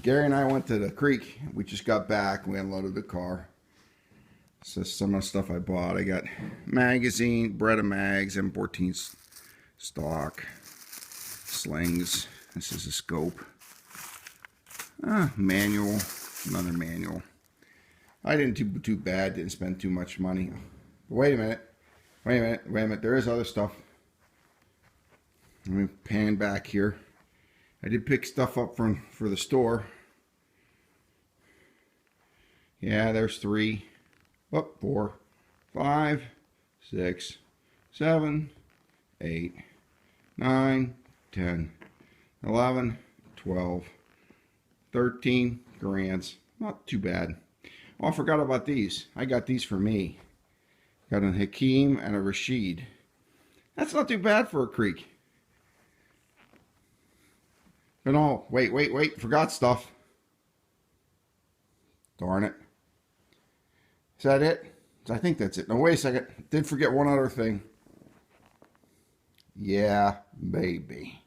Gary and I went to the creek. We just got back. We unloaded the car. So some of the stuff I bought. I got magazine, Beretta mags, M14 stock, slings. This is a scope. Manual, another manual. I didn't do too bad. Didn't spend too much money. Wait a minute. There is other stuff. Let me pan back here. I did pick stuff up for the store. Yeah, there's 3, 4, 5, 6, 7, 8, 9, 10, 11, 12, 13 grands. Not too bad. Oh, I forgot about these. I got these for me. Got a Hakeem and a Rashid. That's not too bad for a creek. But no, wait. Forgot stuff. Darn it. Is that it? I think that's it. No, wait a second. Did forget one other thing. Yeah, baby.